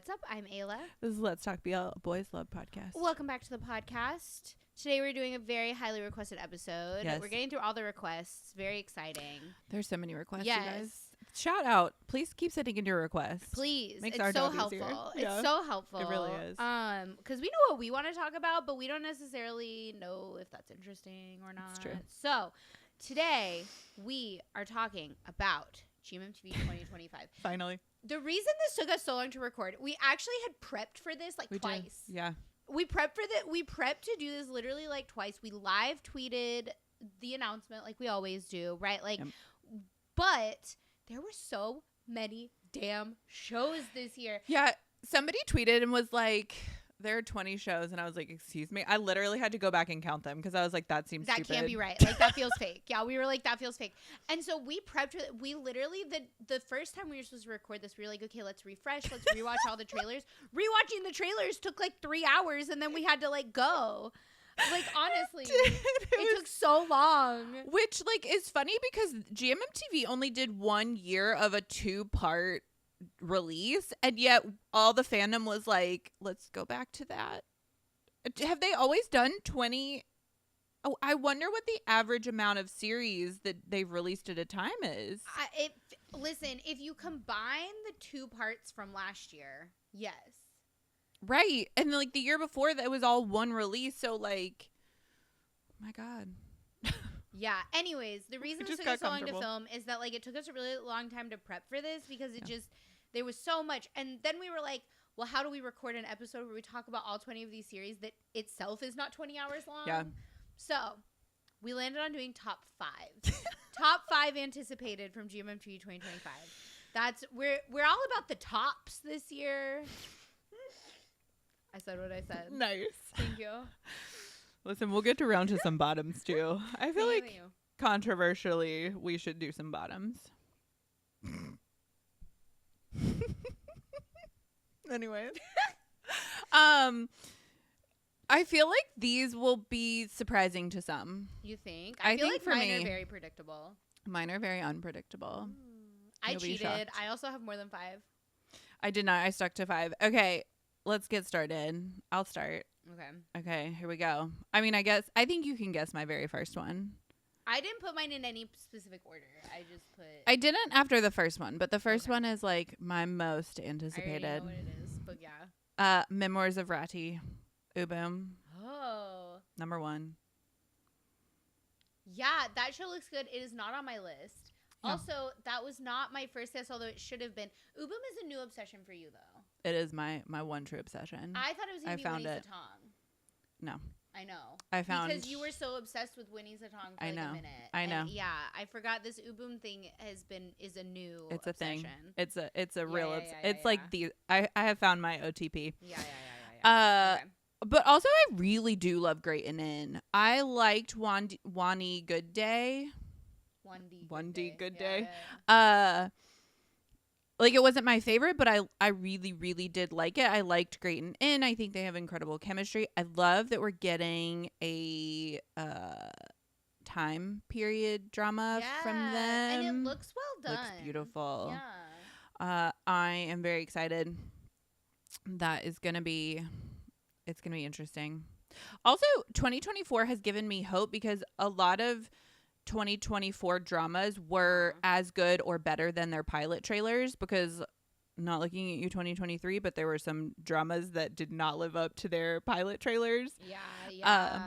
What's up? I'm Ayla. This is Let's Talk BL, Boys Love podcast. Welcome back to the podcast. Today we're doing a very highly requested episode. Yes. We're getting through all the requests. Very exciting. There's so many requests, Yes. you guys. Shout out. Please keep sending in your requests. Please. Makes it's our so job helpful. easier. It's Yeah. so helpful. It really is. Because we know what we want to talk about, but we don't necessarily know if that's interesting or not. It's true. So today we are talking about GMMTV 2025. Finally. The reason this took us so long to record, we actually had prepped for this We twice. did. Yeah. We prepped for that. We prepped to do this literally twice. We live tweeted the announcement like we always do, right? Yep. But there were so many damn shows this year. Yeah. Somebody tweeted and was like, there are 20 shows. And I was like, excuse me. I literally had to go back and count them because I was like, that seems stupid. That can't be right. That feels fake. Yeah, we were like, that feels fake. And so we prepped. We literally, the first time we were supposed to record this, we were like, okay, let's refresh. Let's rewatch all the trailers. Rewatching the trailers took 3 hours and then we had to go. Honestly, it took so long. Which is funny because GMMTV only did 1 year of a 2-part release, and yet all the fandom was like, let's go back to that. Have they always done 20? Oh, I wonder what the average amount of series that they've released at a time is. Listen, if you combine the 2 parts from last year, yes. Right. And the year before that was all one release, so oh my God. Yeah. Anyways, the reason it took us so long to film is that it took us a really long time to prep for this because there was so much. And then we were like, well, how do we record an episode where we talk about all 20 of these series that itself is not 20 hours long? Yeah. So we landed on doing top 5. Top 5 anticipated from GMMTV 2025. We're all about the tops this year. I said what I said. Nice. Thank you. Listen, we'll get around to some bottoms too. I feel controversially we should do some bottoms. Anyway. I feel like these will be surprising to some. You think? I feel think like mine are very predictable. Mine are very unpredictable. I cheated. I also have more than 5. I did not. I stuck to 5. Okay, let's get started. I'll start. Okay, here we go. I think you can guess my very first one. I didn't put mine in any specific order. I didn't after the first one, but the first one is my most anticipated. I already know what it is, but yeah. Memoirs of Ratty. Uboom. Oh. Number 1. Yeah, that show looks good. It is not on my list. No. Also, that was not my first guess, although it should have been. Uboom is a new obsession for you, though. It is my one true obsession. I thought it was going to be Winnie Satong. No. I know. Because you were so obsessed with Winnie Satong for a minute. I know. And yeah, I forgot this Uboom thing is a new It's obsession. A thing. It's a real it's I have found my OTP. Yeah. Okay. But also I really do love Grayton Inn. I liked Wani Good Day. One D Good Day. It wasn't my favorite, but I really, really did like it. I liked Grayton Inn. I think they have incredible chemistry. I love that we're getting a time period drama from them. And it looks well done. Looks beautiful. Yeah. I am very excited. That is going to be... It's going to be interesting. Also, 2024 has given me hope because a lot of 2024 dramas were as good or better than their pilot trailers because not looking at you 2023, but there were some dramas that did not live up to their pilot trailers. Yeah.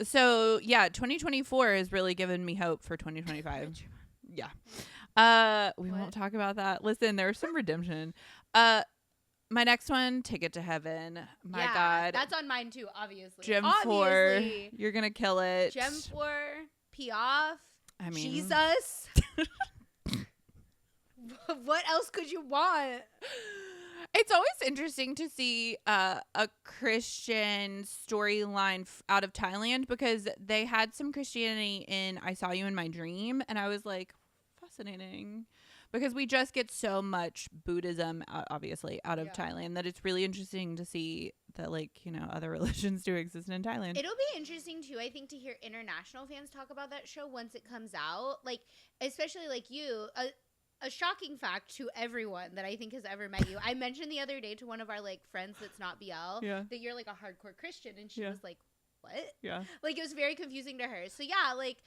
So, 2024 has really given me hope for 2025. Yeah. We won't talk about that. Listen, there's some redemption. My next one, Ticket to Heaven. My God. That's on mine too, obviously. Gem 4. You're going to kill it. Gem 4, Piaf. I mean. Jesus. What else could you want? It's always interesting to see a Christian storyline out of Thailand because they had some Christianity in I Saw You in My Dream. And I was like, fascinating. Because we just get so much Buddhism, obviously, out of Thailand that it's really interesting to see that, other religions do exist in Thailand. It'll be interesting, too, I think, to hear international fans talk about that show once it comes out. Especially you. a shocking fact to everyone that I think has ever met you. I mentioned the other day to one of our like friends that's not BL that you're like a hardcore Christian, and she was like, "What?" Yeah. Like it was very confusing to her. So yeah, like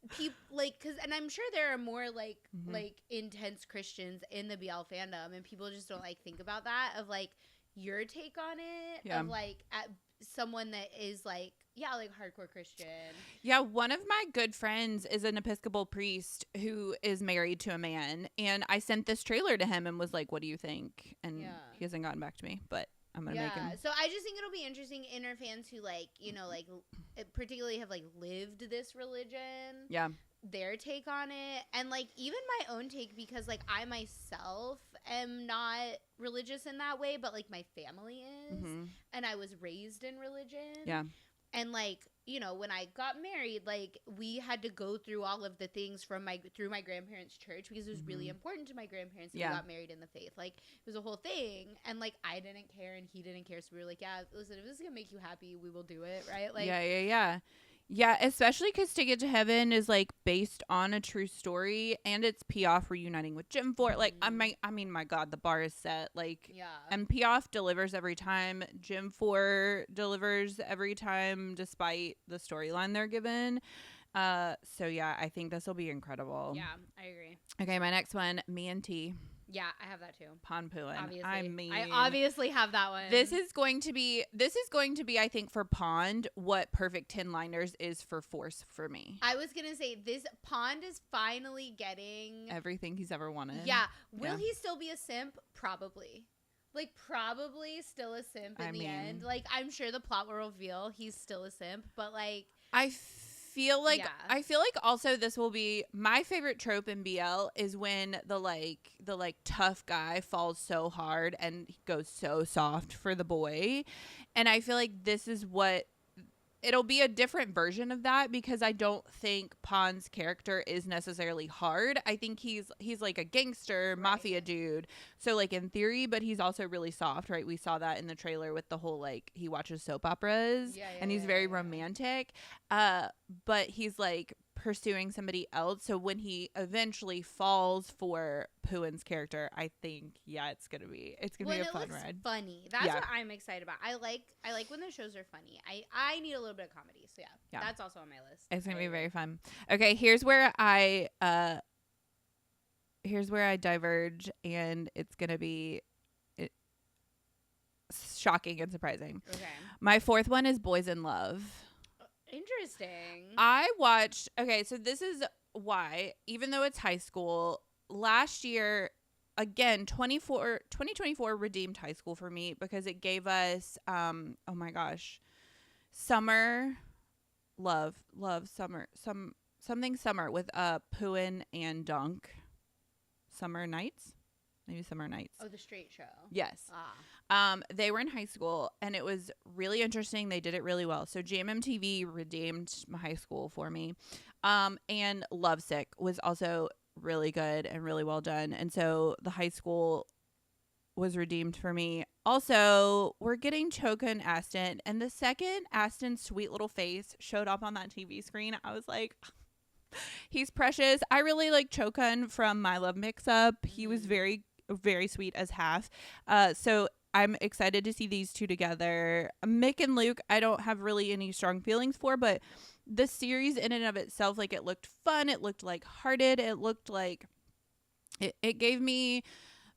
people like and I'm sure there are more like like intense Christians in the BL fandom, and people just don't like think about that of like your take on it of like at someone that is like like hardcore Christian. Yeah, one of my good friends is an Episcopal priest who is married to a man, and I sent this trailer to him and was like, "What do you think?" And he hasn't gotten back to me, but I'm gonna make him. So I just think it'll be interesting inner fans who like like particularly have like lived this religion. Yeah. Their take on it, and like even my own take, because like I myself am not religious in that way, but like my family is, and I was raised in religion. Yeah. And like, when I got married, like we had to go through all of the things from through my grandparents' church, because it was really important to my grandparents that we got married in the faith. Like it was a whole thing, and like I didn't care and he didn't care, so we were like, yeah, listen, if this is gonna make you happy, we will do it, right? Like Yeah, especially because To Get to Heaven is like based on a true story, and it's Piaf reuniting with Jim Ford. Like I mean, my God, the bar is set. Like, and Piaf delivers every time. Jim Ford delivers every time, despite the storyline they're given. So yeah, I think this will be incredible. Yeah, I agree. Okay, my next one, Me and T. Yeah, I have that too. Ponpuin. Obviously. I mean, I obviously have that one. This is going to be, I think, for Pond, what Perfect 10 Liners is for Force for me. I was going to say, this Pond is finally getting everything he's ever wanted. Yeah. Will he still be a simp? Probably. Like, probably still a simp in the end. Like, I'm sure the plot will reveal he's still a simp, but like, I feel like also this will be my favorite trope in BL is when the tough guy falls so hard and goes so soft for the boy, and I feel like this is what it'll be, a different version of that, because I don't think Pond's character is necessarily hard. I think he's like a gangster mafia dude, so like in theory, but he's also really soft, right? We saw that in the trailer with the whole like he watches soap operas and he's very romantic, but he's like pursuing somebody else. So when he eventually falls for Puin's character, I think it's gonna be a fun ride. Funny. That's what I'm excited about. I like when the shows are funny. I need a little bit of comedy. So yeah. That's also on my list. It's gonna be very fun. Okay, here's where I diverge, and it's gonna be shocking and surprising. Okay. My fourth one is Boys in Love. Interesting. So this is why, even though it's high school, last year, again, 2024 redeemed high school for me, because it gave us, summer with Puin and Dunk. Summer Nights? Maybe Summer Nights. Oh, the straight show. Yes. They were in high school, and it was really interesting. They did it really well. So GMMTV redeemed my high school for me. And Lovesick was also really good and really well done. And so the high school was redeemed for me. Also, we're getting Choka and Aston, and the second Aston's sweet little face showed up on that TV screen, I was like, he's precious. I really like Chokan from My Love Mix-Up. He was very, very sweet as half. So I'm excited to see these two together. Mick and Luke, I don't have really any strong feelings for, but the series in and of itself, like, it looked fun. It looked like hearted. It looked like it gave me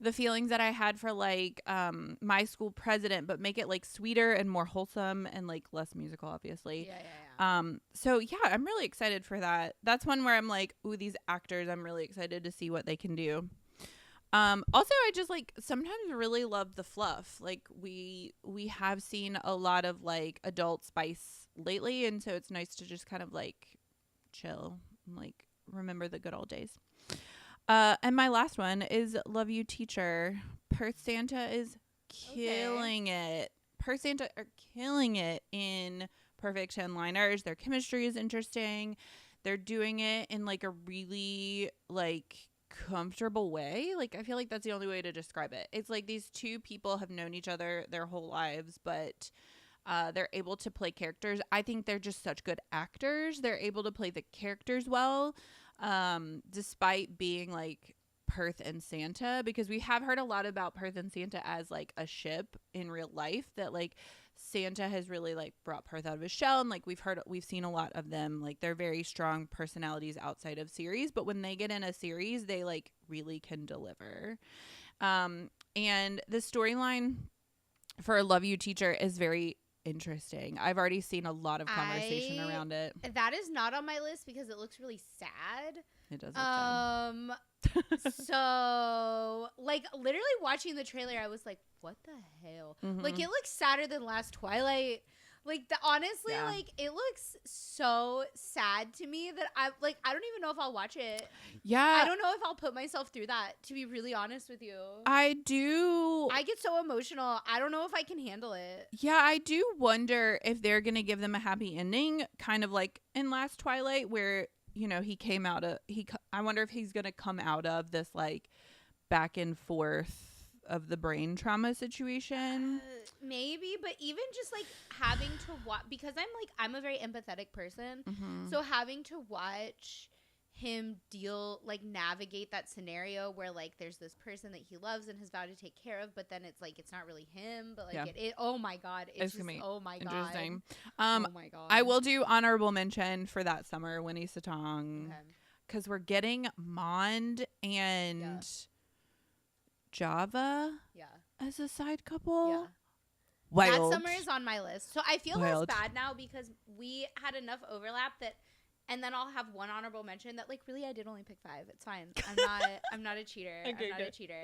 the feelings that I had for like My School President, but make it like sweeter and more wholesome and like less musical, obviously. So yeah, I'm really excited for that. That's one where I'm like, ooh, these actors, I'm really excited to see what they can do. Also, I just like sometimes really love the fluff. Like we have seen a lot of like adult spice lately, and so it's nice to just kind of like chill and like remember the good old days. And my last one is Love You Teacher. Perth Santa is killing it. Perth Santa are killing it in Perfect 10 Liners. Their chemistry is interesting. They're doing it in like a really like comfortable way. Like I feel like that's the only way to describe it. It's like these two people have known each other their whole lives, but they're able to play characters. I think they're just such good actors. They're able to play the characters well, despite being like Perth and Santa, because we have heard a lot about Perth and Santa as like a ship in real life, that like Santa has really like brought Perth out of his shell, and like we've seen a lot of them, like they're very strong personalities outside of series, but when they get in a series they like really can deliver. And the storyline for Love You Teacher is very interesting. I've already seen a lot of conversation around it. That is not on my list because it looks really sad. It does look sad. So like literally watching the trailer I was like, what the hell? Like it looks sadder than last Twilight. Like honestly, like it looks so sad to me that I don't even know if I'll watch it. Yeah. I don't know if I'll put myself through that, to be really honest with you. I get so emotional. I don't know if I can handle it. Yeah, I do wonder if they're going to give them a happy ending, kind of like in last Twilight where, you know, I wonder if he's going to come out of this like back and forth of the brain trauma situation. Maybe, but even just like having to watch, because I'm a very empathetic person, so having to watch him navigate that scenario where like there's this person that he loves and has vowed to take care of, but then it's like it's not really him, but like it oh my god, it's just, oh my god, interesting. Oh my god. I will do honorable mention for that summer, Winnie Satong, because we're getting Mond and Java as a side couple. Wild. That summer is on my list, so I feel less bad now because we had enough overlap that, and then I'll have one honorable mention that like really I did only pick 5. It's fine. I'm not a cheater. Okay, I'm not a cheater.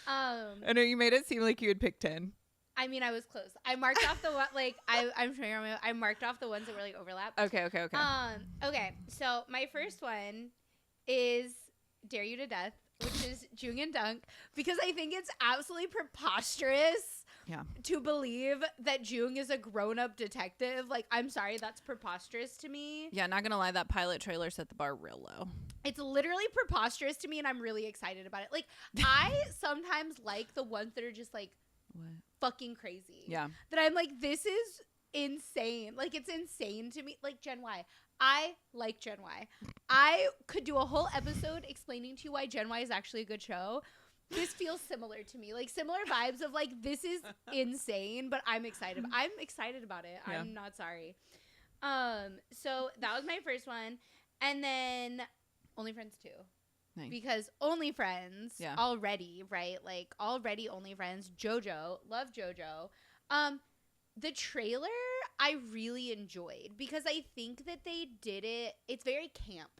I know you made it seem like you would pick 10. I mean, I was close. I marked off the one like I'm sure I marked off the ones that were like overlap. Okay. Okay. So my first one is Dare You to Death, which is Jung and Dunk, because I think it's absolutely preposterous to believe that Jung is a grown-up detective. Like, I'm sorry, that's preposterous to me. Yeah, not gonna lie, that pilot trailer set the bar real low. It's literally preposterous to me, and I'm really excited about it. Like, I sometimes like the ones that are just like fucking crazy. Yeah. That I'm like, this is insane. Like, it's insane to me. Like, Gen Y. I like Gen Y. I could do a whole episode explaining to you why Gen Y is actually a good show. This feels similar to me. Like, similar vibes of, like, this is insane, but I'm excited. I'm excited about it. Yeah. I'm not sorry. So that was my first one. And then OnlyFriends 2. Nice. Because OnlyFriends already, right? Like, already OnlyFriends. JoJo. Love JoJo. The trailer I really enjoyed because I think that they did it. It's very camp.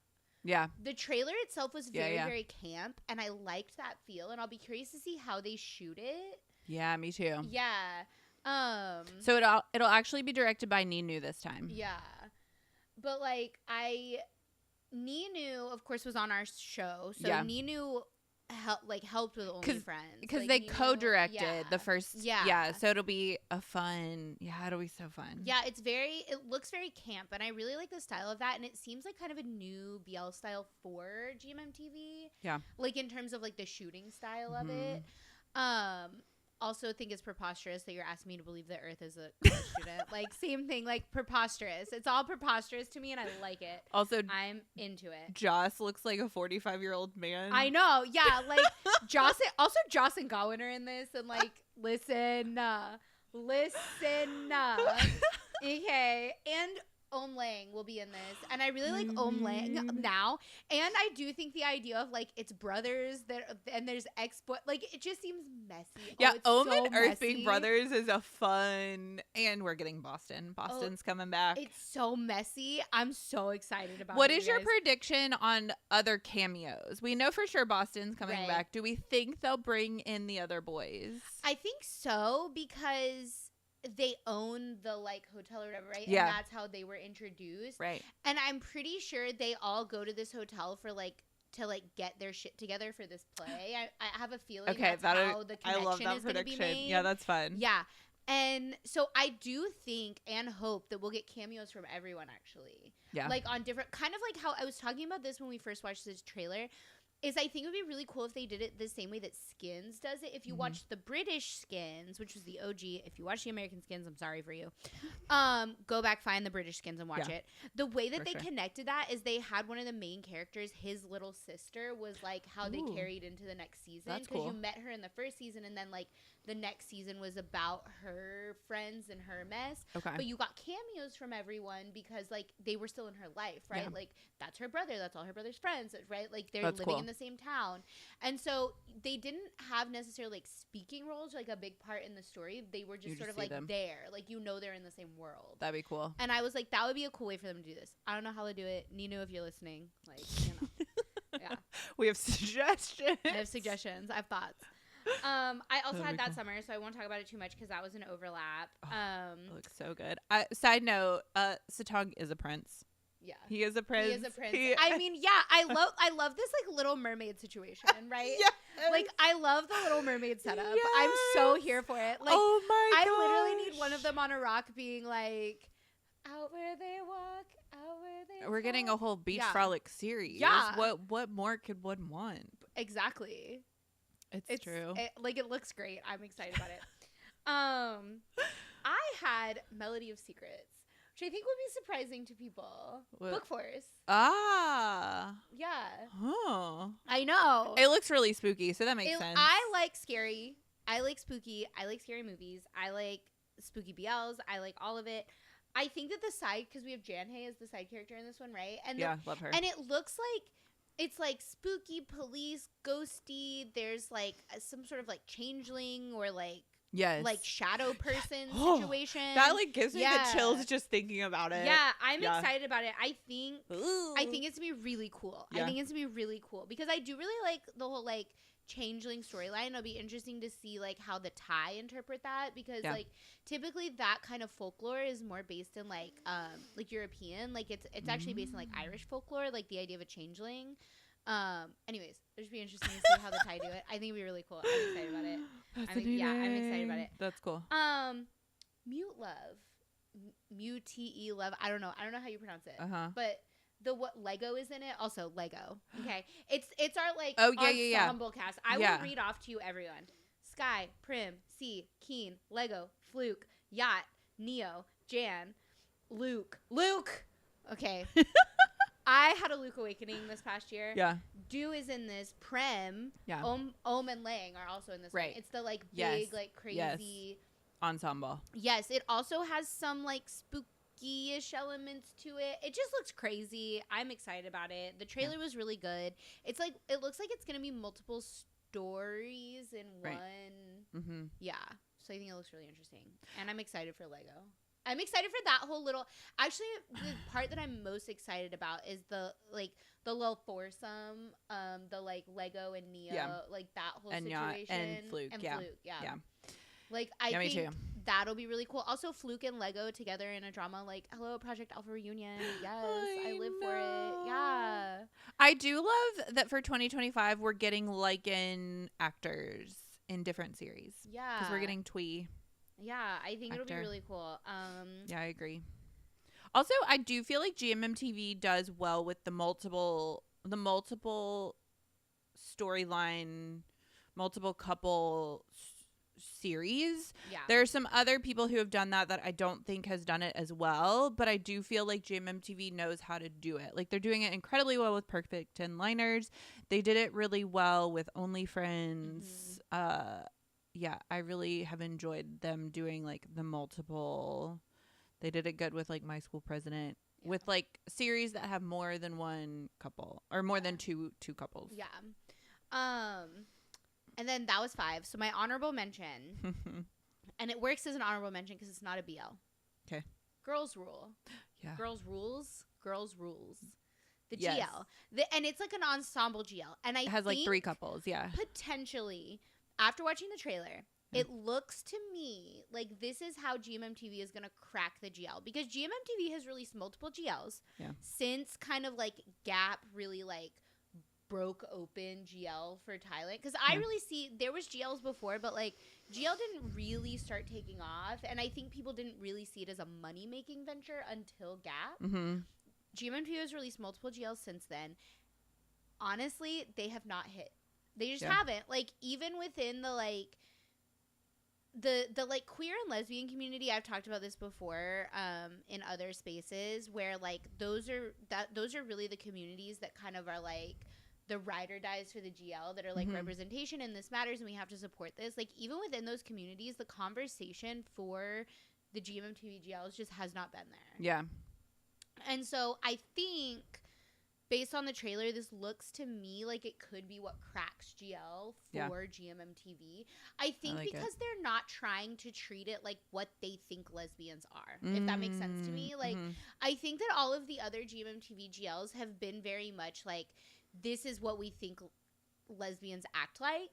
Yeah. The trailer itself was very, very camp, and I liked that feel, and I'll be curious to see how they shoot it. Yeah, me too. Yeah. So it'll actually be directed by Ninu this time. Yeah. But like Ninu, of course, was on our show. So Ninu helped with OnlyFriends because like, they co-directed the first. Yeah, so it'll be a fun. Yeah, it'll be so fun. Yeah, it looks very camp, and I really like the style of that, and it seems like kind of a new BL style for GMMTV. Yeah, like in terms of like the shooting style of it. Also think it's preposterous that you're asking me to believe that Earth is a college student. Like, same thing, like preposterous. It's all preposterous to me, and I like it. Also, I'm into it. Joss looks like a 45-year-old man. I know, yeah. Like Joss and Gawain are in this, and like, listen. Okay, and Om Lang will be in this, and I really like Om Lang now, and I do think the idea of like it's brothers and there's like it just seems messy. Yeah, Om and Earth being brothers is a fun, and we're getting Boston's coming back. It's so messy. I'm so excited about it. What is your prediction on other cameos? We know for sure Boston's coming back. Do we think they'll bring in the other boys? I think so, because they own the like hotel or whatever, right? Yeah. And that's how they were introduced. Right. And I'm pretty sure they all go to this hotel for like to like get their shit together for this play. I have a feeling that's how the connection is going to be made. Yeah, that's fun. Yeah. And so I do think and hope that we'll get cameos from everyone actually. Yeah. Like on different, kind of like how I was talking about this when we first watched this trailer. is I think it would be really cool if they did it the same way that Skins does it. If you watch the British Skins, which was the OG, if you watch the American Skins, I'm sorry for you. Go back, find the British Skins and watch it. The way that they connected that is they had one of the main characters, his little sister, was like how they carried into the next season. That's because cool. you met her in the first season, and then like the next season was about her friends and her mess. Okay. But you got cameos from everyone because like they were still in her life, right? Yeah. Like that's her brother, that's all her brother's friends, right? Like they're That's living cool. in the same town. And so they didn't have necessarily like speaking roles, like a big part in the story. They were just sort of like them. there, like they're in the same world. That'd be cool. And I was like, that would be a cool way for them to do this. I don't know how to do it. Ninu, if you're listening, like, yeah. We have suggestions. I have suggestions. I have thoughts. I also That'd had be that cool. summer, so I won't talk about it too much because that was an overlap. It looks so good. Side note, Satong is a prince. Yeah. He is a prince. He is a prince. I mean, yeah, I love this like Little Mermaid situation, right? Yes. Like I love the Little Mermaid setup. Yes. I'm so here for it. Like oh my I gosh. literally need one of them on a rock being like, out where they walk, out where they We're getting a whole beach Yeah. frolic series. Yeah. What more could one want? Exactly. It's true. It looks great. I'm excited about it. I had Melody of Secrets, which I think would be surprising to people. What? Book Force. Ah. Yeah. Huh. I know. It looks really spooky, so that makes sense. I like scary. I like spooky. I like scary movies. I like spooky BLs. I like all of it. I think that the side, because we have Janhae as the side character in this one, right? And yeah, love her. and it looks like it's like spooky, police, ghosty. There's like some sort of like changeling or like yes. like shadow person Oh, situation. That like gives me Yeah. the chills just thinking about it. Yeah, I'm Yeah. excited about it. I think Ooh. it's gonna be really cool. Yeah. I think it's gonna be really cool because I do really like the whole like changeling storyline. It'll be interesting to see like how the Thai interpret that because Yeah. like typically that kind of folklore is more based in like European. Like it's actually based in like Irish folklore, like the idea of a changeling. Anyways, it'll just be interesting to see how the Thai do it. I think it'd be really cool. I'm excited about it. I'm excited about it. That's cool. Mute Love. Mute Love. I don't know how you pronounce it. Uh-huh. But the what Lego is in it? Also Lego. Okay. It's our like ensemble cast. I will read off to you everyone. Sky, Prim, C, Keen, Lego, Fluke, Yacht, Neo, Jan, Luke. Okay. I had a Luke awakening this past year. Yeah. Do is in this. Prem, Yeah. Om and Lang are also in this Right. one. It's the like big, Yes. like crazy. Yes. Ensemble. Yes, it also has some like spooky-ish elements to it. It just looks crazy. I'm excited about it. The trailer was really good. It's like it looks like it's gonna be multiple stories in Right. one. Mm-hmm. Yeah, so I think it looks really interesting, and I'm excited for Lego. I'm excited for that whole little. Actually, the part that I'm most excited about is the little foursome, the like Lego and Neo, like that whole And situation. and Fluke, yeah. yeah. Like I me think too. that'll be really cool. Also, Fluke and Lego together in a drama like Hello Project Alpha Reunion. Yes, I live for it. Yeah. I do love that for 2025 we're getting Lycan actors in different series. Yeah. Because we're getting Twee. Yeah, I think it'll be actor. really cool. Yeah, I agree. Also, I do feel like GMMTV does well with the multiple storyline, multiple couple series. Yeah. There are some other people who have done that I don't think has done it as well, but I do feel like GMMTV knows how to do it. Like they're doing it incredibly well with Perfect 10 Liners. They did it really well with Only Friends. Yeah, I really have enjoyed them doing like the multiple. They did it good with like My School President, with like series that have more than one couple or more than two couples. Yeah. And then that was 5. So my honorable mention, and it works as an honorable mention because it's not a BL. Okay. Girls Rule. Yeah. Girls Rules. The Yes. GL. And it's like an ensemble GL. And I It has like think 3 couples. Yeah. potentially, after watching the trailer, it looks to me like this is how GMMTV is going to crack the GL. Because GMMTV has released multiple GLs since kind of like Gap really like broke open GL for Thailand. Because I really see, there was GLs before, but like GL didn't really start taking off. And I think people didn't really see it as a money-making venture until Gap. Mm-hmm. GMMTV has released multiple GLs since then. honestly, they have not hit. They just Yeah. haven't. Like, even within the like the like queer and lesbian community, I've talked about this before in other spaces, where like those are really the communities that kind of are like the ride or dies for the GL, that are like representation and this matters and we have to support this. Like, even within those communities, the conversation for the GMMTV GLs just has not been there. Yeah. And so I think, based on the trailer, this looks to me like it could be what cracks GL for GMMTV. I think because they're not trying to treat it like what they think lesbians are, if that makes sense to me. Like, I think that all of the other GMMTV GLs have been very much like, this is what we think lesbians act like,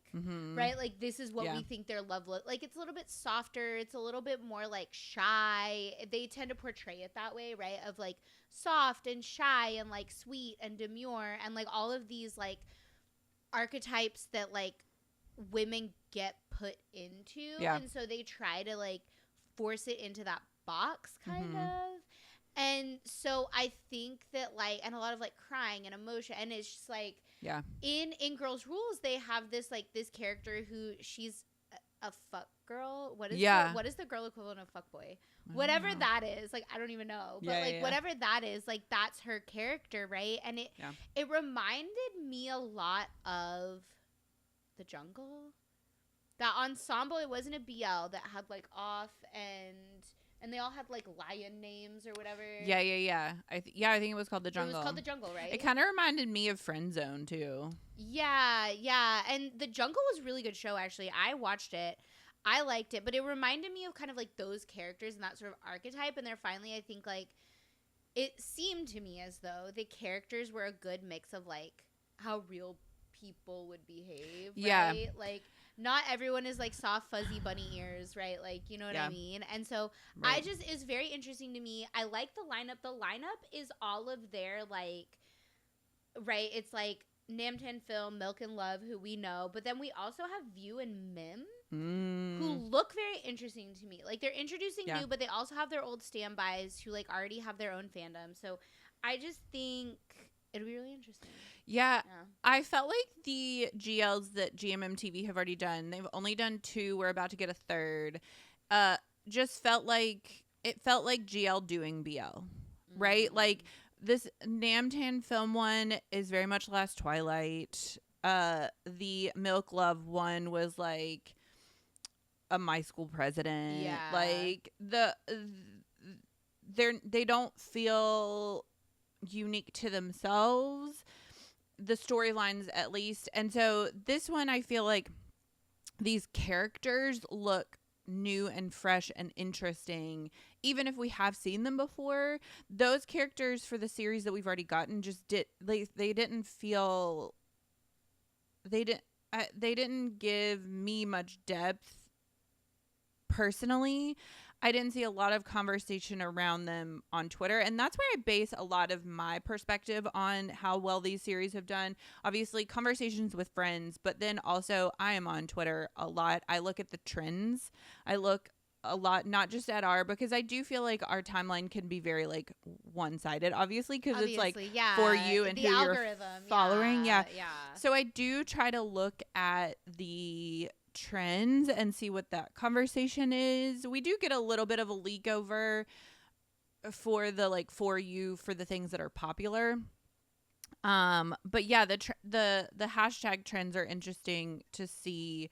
right? Like, this is what we think their love like. It's a little bit softer, it's a little bit more like shy. They tend to portray it that way, right? Of like soft and shy and like sweet and demure and like all of these like archetypes that like women get put into, and so they try to like force it into that box kind of. And so I think that like, and a lot of like crying and emotion, and it's just like, in Girls Rules, they have this like this character who she's a fuck girl. What is the girl equivalent of fuck boy? Whatever that is, like, I don't even know. But whatever that is, like, that's her character, right? And it reminded me a lot of The Jungle. That ensemble, it wasn't a BL that had like Off and they all had like lion names or whatever. Yeah. I think it was called The Jungle. It was called The Jungle, right? It kind of reminded me of Friend Zone too. Yeah. And The Jungle was a really good show, actually. I watched it. I liked it, but it reminded me of kind of like those characters and that sort of archetype. And they're finally, I think, like, it seemed to me as though the characters were a good mix of like how real people would behave, right? Like, not everyone is like soft fuzzy bunny ears, right? Like, you know what I mean? And so it's very interesting to me. I like the lineup. The lineup is all of their like, right? It's like Namtan Film, Milk and Love, who we know, but then we also have View and Mim, who look very interesting to me. Like, they're introducing new, but they also have their old standbys who like already have their own fandom. So I just think it'll be really interesting. Yeah. I felt like the GLs that GMMTV have already done, they've only done 2. We're about to get a 3rd. Just felt like GL doing BL, right? Like, this Namtan Film one is very much Last Twilight. The Milk Love one was like a My School President. Yeah. Like, they don't feel unique to themselves, the storylines at least. And so this one, I feel like these characters look new and fresh and interesting, even if we have seen them before. Those characters for the series that we've already gotten just they didn't give me much depth personally. I didn't see a lot of conversation around them on Twitter, and that's where I base a lot of my perspective on how well these series have done. Obviously, conversations with friends, but then also I am on Twitter a lot. I look at the trends. I look a lot, not just at because I do feel like our timeline can be very like one-sided, obviously, because it's like for you and the who algorithm, you're following. Yeah. So I do try to look at the trends and see what that conversation is. We do get a little bit of a leak over for the like for you for the things that are popular. But yeah, the hashtag trends are interesting to see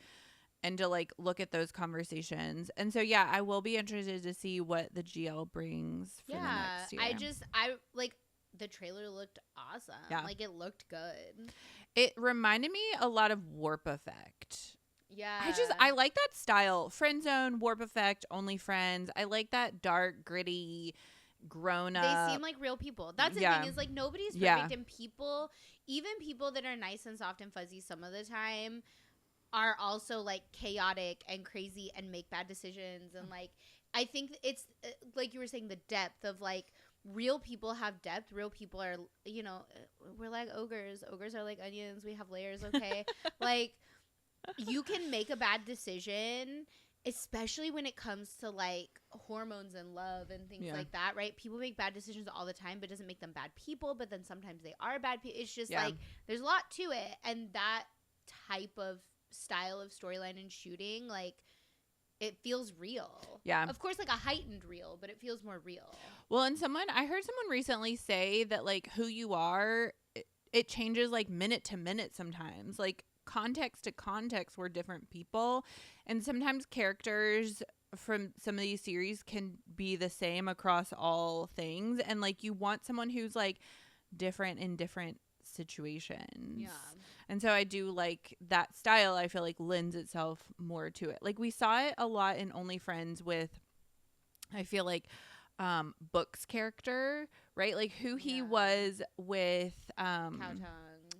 and to like look at those conversations. And so yeah, I will be interested to see what the GL brings for the next year. I like the trailer looked awesome. Yeah. Like, it looked good. It reminded me a lot of Warp Effect. Yeah. I like that style. Friend Zone, Warp Effect, Only Friends. I like that dark, gritty, grown up. They seem like real people. That's the thing, is like nobody's perfect, and even people that are nice and soft and fuzzy some of the time are also like chaotic and crazy and make bad decisions. And like, I think it's like you were saying, the depth of like, real people have depth. Real people are, you know, we're like ogres. Ogres are like onions. We have layers, okay? Like, you can make a bad decision especially when it comes to like hormones and love and things like that, right? People make bad decisions all the time, but it doesn't make them bad people. But then sometimes they are bad people. It's just like there's a lot to it, and that type of style of storyline and shooting, like, it feels real. Yeah. Of course, like a heightened real, but it feels more real. Well, and I heard someone recently say that, like, who you are, it changes, like, minute to minute sometimes. Like, context to context, we're different people. And sometimes characters from some of these series can be the same across all things. And, like, you want someone who's, like, different in different situations. Yeah. And so I do like that style. I feel like lends itself more to it. Like, we saw it a lot in Only Friends with, I feel like, Book's character, right? Like who he was with Cowtongue.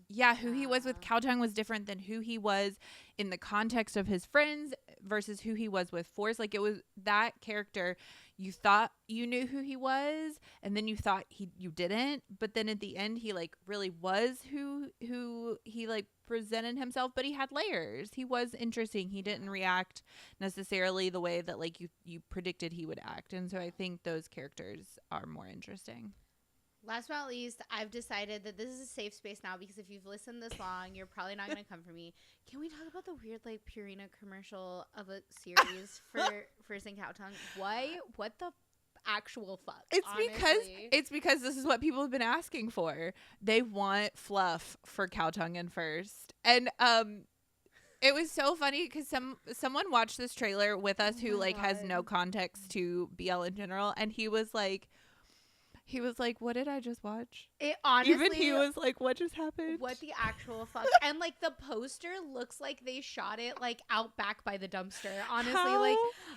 Yeah, who he was with Cowtongue was different than who he was in the context of his friends versus who he was with Forrest. Like, it was that character, you thought you knew who he was, and then you thought you didn't. But then at the end, he like really was who he like presented himself. But he had layers. He was interesting. He didn't react necessarily the way that like you predicted he would act. And so I think those characters are more interesting. Last but not least, I've decided that this is a safe space now because if you've listened this long, you're probably not going to come for me. Can we talk about the weird, like, Purina commercial of a series for Forrest and Cowtongue? What the actual fuck? It's because this is what people have been asking for. They want fluff for Cowtongue and First. And it was so funny because someone watched this trailer with us who like has no context to BL in general, and he was like, what did I just watch? It honestly, even he was like, what just happened? What the actual fuck? And like the poster looks like they shot it like out back by the dumpster. Honestly, How?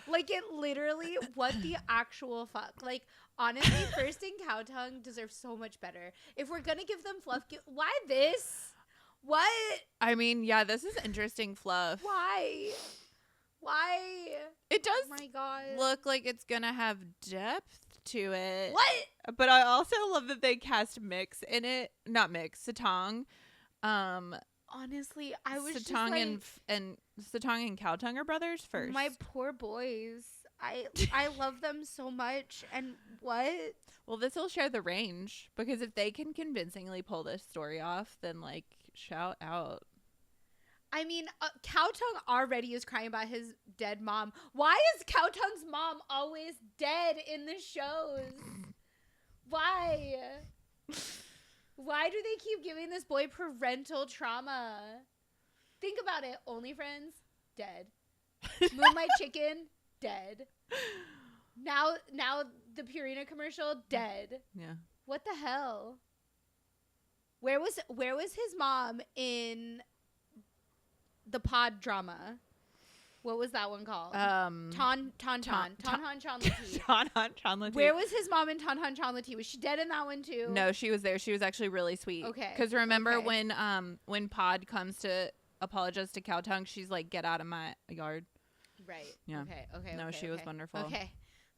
like it literally, what the actual fuck? Like, honestly, First and Cowtongue deserve so much better. If we're gonna give them fluff, why this? What? I mean, yeah, this is interesting fluff. Why? It does oh my God. Look like it's gonna have depth to it. What? But I also love that they cast Mix in it. Not Mix, Satong. Honestly, I was Satong just like, and Satong and Cowtongue are brothers first. My poor boys. I love them so much. And what? Well, this will share the range because if they can convincingly pull this story off, then like shout out. I mean, Cowtongue already is crying about his dead mom. Why is Cowtongue's mom always dead in the shows? Why? Why do they keep giving this boy parental trauma? Think about it. Only Friends, dead. Moonlight Chicken, dead. Now the Purina commercial, dead. Yeah. What the hell? Where was his mom in the pod drama? What was that one called? Ton Han Chanlati. Where was his mom in Ton Han Chanlati? Was she dead in that one too? No, she was there. She was actually really sweet. Okay. Because remember when Pod comes to apologize to Cowtongue, she's like, "Get out of my yard." Right. Yeah. Okay. No, she was wonderful. Okay.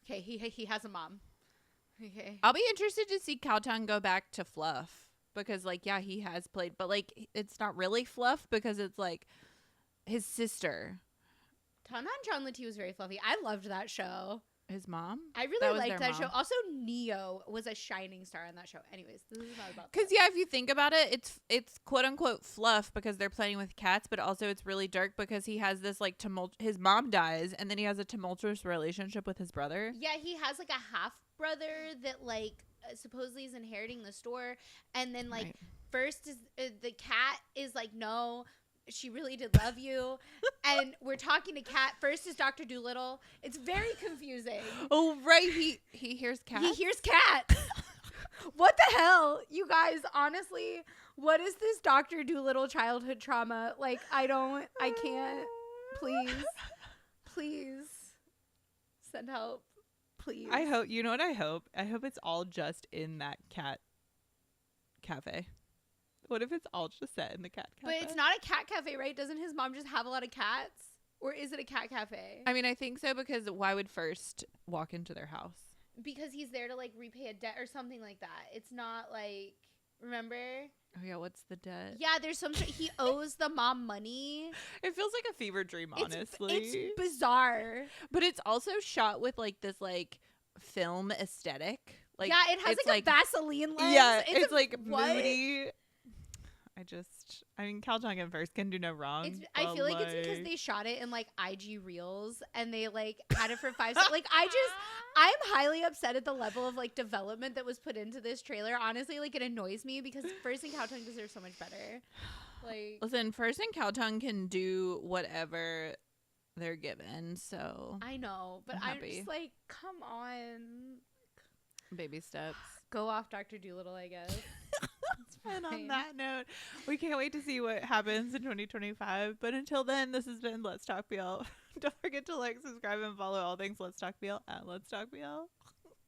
He has a mom. Okay. I'll be interested to see Cowtongue go back to fluff because, like, yeah, he has played, but like, it's not really fluff because it's like his sister. Ton Han Chanlati was very fluffy. I loved that show. His mom? I really liked that show. Also, Neo was a shining star in that show. Anyways, this is not about because yeah, if you think about it, it's quote unquote fluff because they're playing with cats, but also it's really dark because he has this like his mom dies and then he has a tumultuous relationship with his brother. Yeah, he has like a half brother that like supposedly is inheriting the store, and then like First is the cat is like, no, she really did love you. And we're talking to Cat. First is Dr. Dolittle. It's very confusing. Oh, right. He hears cats. He hears cats. What the hell? You guys, honestly, what is this Dr. Dolittle childhood trauma? Like, I can't. Please. Send help. Please. I hope, you know what I hope? I hope it's all just in that cat cafe. What if it's all just set in the cat cafe? But it's not a cat cafe, right? Doesn't his mom just have a lot of cats? Or is it a cat cafe? I mean, I think so because why would First walk into their house? Because he's there to like repay a debt or something like that. It's not like, remember? Oh yeah, what's the debt? Yeah, there's some he owes the mom money. It feels like a fever dream, honestly. It's bizarre. But it's also shot with like this like film aesthetic. Like, yeah, it has like a Vaseline lens. Yeah, it's like what? moody. I mean, Cal Chung at first can do no wrong. I feel like it's because they shot it in like IG Reels and they like had it for 5 like I'm highly upset at the level of like development that was put into this trailer. Honestly, like it annoys me because First and Cal Chung deserve so much better. Like, listen, First and Cal Chung can do whatever they're given, so I know, but I'm just like, come on. Baby steps. Go off Dr. Dolittle, I guess. And on that note, we can't wait to see what happens in 2025. But until then, this has been Let's Talk BL. Don't forget to like, subscribe, and follow all things Let's Talk BL at Let's Talk BL.